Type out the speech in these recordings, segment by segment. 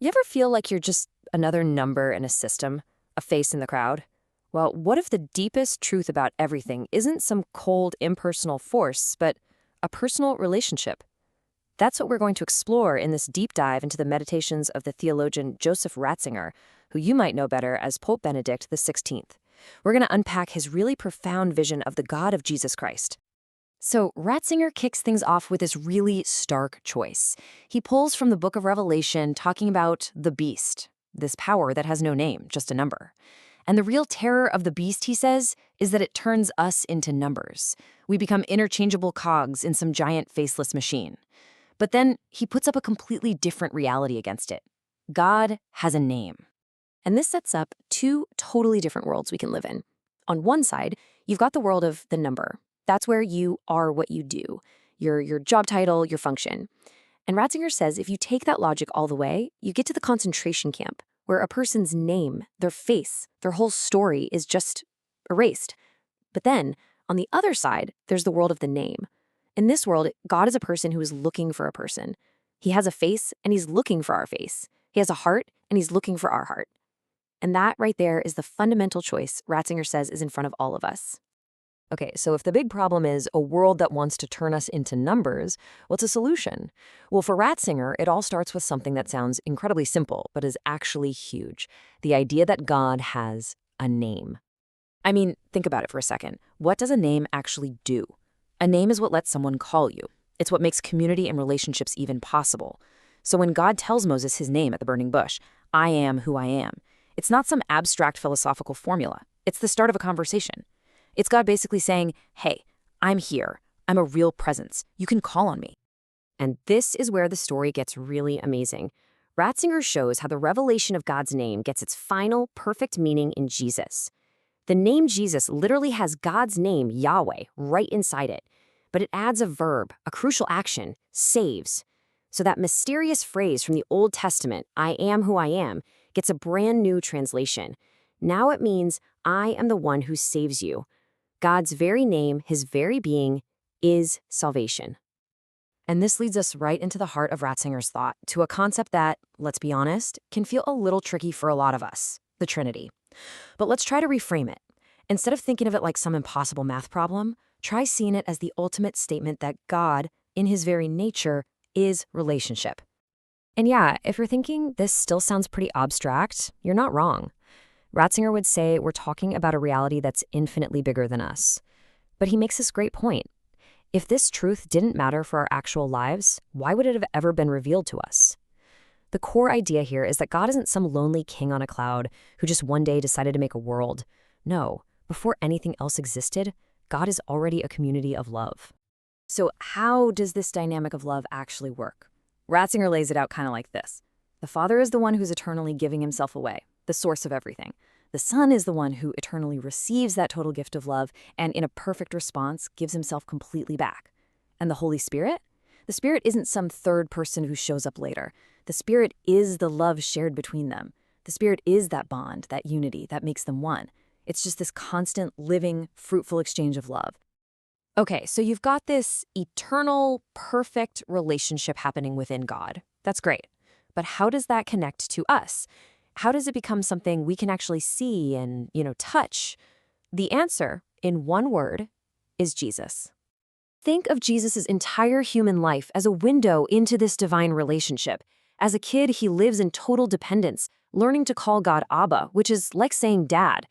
You ever feel like you're just another number in a system, a face in the crowd? Well, what if the deepest truth about everything isn't some cold, impersonal force, but a personal relationship? That's what we're going to explore in this deep dive into the meditations of the theologian Joseph Ratzinger, who you might know better as Pope Benedict XVI. We're going to unpack his really profound vision of the God of Jesus Christ. So, Ratzinger kicks things off with this really stark choice. He pulls from the book of Revelation talking about the beast, this power that has no name, just a number. And the real terror of the beast, he says, is that it turns us into numbers. We become interchangeable cogs in some giant faceless machine. But then he puts up a completely different reality against it. God has a name. And this sets up two totally different worlds we can live in. On one side, you've got the world of the number. That's where you are what you do, your job title, your function. And Ratzinger says if you take that logic all the way, you get to the concentration camp, where a person's name, their face, their whole story is just erased. But then, on the other side, there's the world of the name. In this world, God is a person who is looking for a person. He has a face, and he's looking for our face. He has a heart, and he's looking for our heart. And that right there is the fundamental choice Ratzinger says is in front of all of us. Okay, so if the big problem is a world that wants to turn us into numbers, what's a solution? Well, for Ratzinger, it all starts with something that sounds incredibly simple, but is actually huge. The idea that God has a name. I mean, think about it for a second. What does a name actually do? A name is what lets someone call you. It's what makes community and relationships even possible. So when God tells Moses his name at the burning bush, I am who I am, it's not some abstract philosophical formula. It's the start of a conversation. It's God basically saying, hey, I'm here. I'm a real presence. You can call on me. And this is where the story gets really amazing. Ratzinger shows how the revelation of God's name gets its final, perfect meaning in Jesus. The name Jesus literally has God's name, Yahweh, right inside it. But it adds a verb, a crucial action, saves. So that mysterious phrase from the Old Testament, I am who I am, gets a brand new translation. Now it means, I am the one who saves you. God's very name, his very being, is salvation. And this leads us right into the heart of Ratzinger's thought, to a concept that, let's be honest, can feel a little tricky for a lot of us, the Trinity. But let's try to reframe it. Instead of thinking of it like some impossible math problem, try seeing it as the ultimate statement that God, in his very nature, is relationship. And yeah, if you're thinking this still sounds pretty abstract, you're not wrong. Ratzinger would say we're talking about a reality that's infinitely bigger than us. But he makes this great point. If this truth didn't matter for our actual lives, why would it have ever been revealed to us? The core idea here is that God isn't some lonely king on a cloud who just one day decided to make a world. No, before anything else existed, God is already a community of love. So how does this dynamic of love actually work? Ratzinger lays it out kind of like this. The Father is the one who's eternally giving himself away, the source of everything. The Son is the one who eternally receives that total gift of love and in a perfect response gives himself completely back. And the Holy Spirit? The Spirit isn't some third person who shows up later. The Spirit is the love shared between them. The Spirit is that bond, that unity that makes them one. It's just this constant, living, fruitful exchange of love. Okay, so you've got this eternal, perfect relationship happening within God. That's great. But how does that connect to us? How does it become something we can actually see and, touch? The answer, in one word, is Jesus. Think of Jesus' entire human life as a window into this divine relationship. As a kid, he lives in total dependence, learning to call God Abba, which is like saying dad.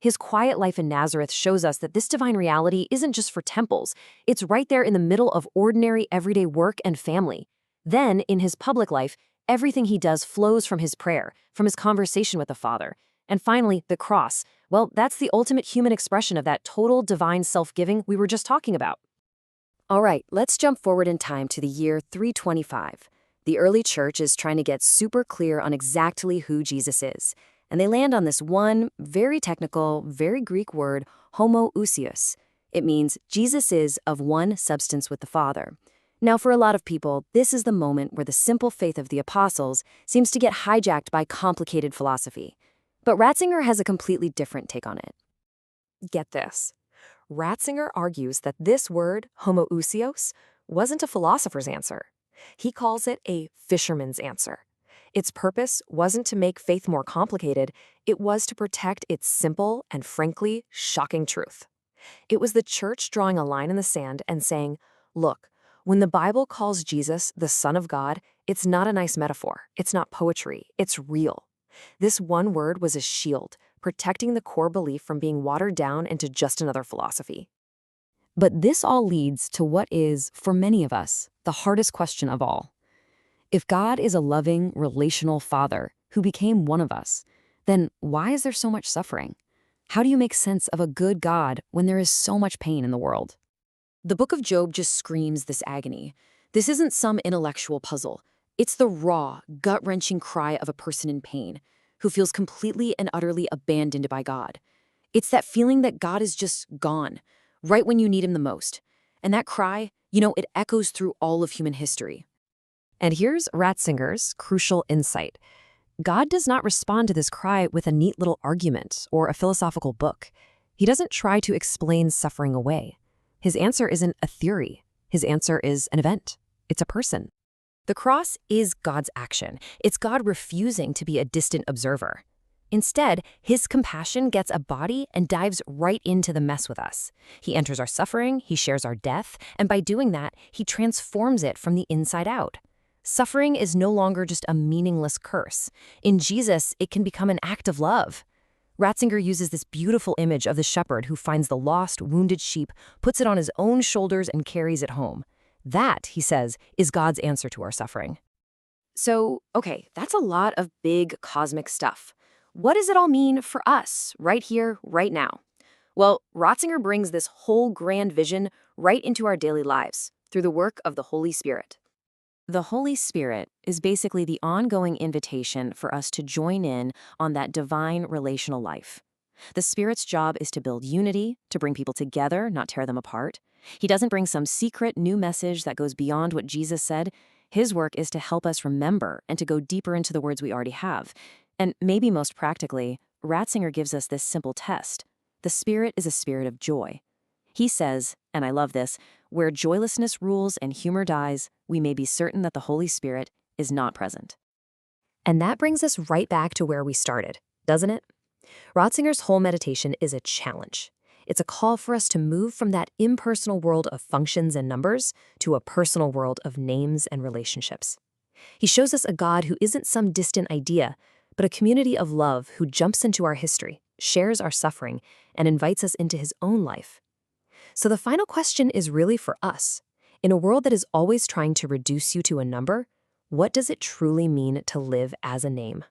His quiet life in Nazareth shows us that this divine reality isn't just for temples. It's right there in the middle of ordinary, everyday work and family. Then, in his public life, everything he does flows from his prayer, from his conversation with the Father. And finally, the cross. Well, that's the ultimate human expression of that total divine self-giving we were just talking about. All right, let's jump forward in time to the year 325. The early church is trying to get super clear on exactly who Jesus is. And they land on this one, very technical, very Greek word, homoousios. It means Jesus is of one substance with the Father. Now, for a lot of people, this is the moment where the simple faith of the apostles seems to get hijacked by complicated philosophy. But Ratzinger has a completely different take on it. Get this. Ratzinger argues that this word, homoousios, wasn't a philosopher's answer. He calls it a fisherman's answer. Its purpose wasn't to make faith more complicated, it was to protect its simple and frankly shocking truth. It was the church drawing a line in the sand and saying, look, when the Bible calls Jesus the Son of God, it's not a nice metaphor, it's not poetry, it's real. This one word was a shield, protecting the core belief from being watered down into just another philosophy. But this all leads to what is, for many of us, the hardest question of all. If God is a loving, relational Father who became one of us, then why is there so much suffering? How do you make sense of a good God when there is so much pain in the world? The book of Job just screams this agony. This isn't some intellectual puzzle. It's the raw, gut-wrenching cry of a person in pain who feels completely and utterly abandoned by God. It's that feeling that God is just gone, right when you need him the most. And that cry, it echoes through all of human history. And here's Ratzinger's crucial insight. God does not respond to this cry with a neat little argument or a philosophical book. He doesn't try to explain suffering away. His answer isn't a theory. His answer is an event. It's a person. The cross is God's action. It's God refusing to be a distant observer. Instead, his compassion gets a body and dives right into the mess with us. He enters our suffering, he shares our death, and by doing that, he transforms it from the inside out. Suffering is no longer just a meaningless curse. In Jesus, it can become an act of love. Ratzinger uses this beautiful image of the shepherd who finds the lost, wounded sheep, puts it on his own shoulders, and carries it home. That, he says, is God's answer to our suffering. So, okay, that's a lot of big cosmic stuff. What does it all mean for us, right here, right now? Well, Ratzinger brings this whole grand vision right into our daily lives through the work of the Holy Spirit. The Holy Spirit is basically the ongoing invitation for us to join in on that divine relational life. The Spirit's job is to build unity, to bring people together, not tear them apart. He doesn't bring some secret new message that goes beyond what Jesus said. His work is to help us remember and to go deeper into the words we already have. And maybe most practically, Ratzinger gives us this simple test. The Spirit is a spirit of joy. He says, and I love this, where joylessness rules and humor dies, we may be certain that the Holy Spirit is not present. And that brings us right back to where we started, doesn't it? Ratzinger's whole meditation is a challenge. It's a call for us to move from that impersonal world of functions and numbers to a personal world of names and relationships. He shows us a God who isn't some distant idea, but a community of love who jumps into our history, shares our suffering, and invites us into his own life. So the final question is really for us. In a world that is always trying to reduce you to a number, what does it truly mean to live as a name?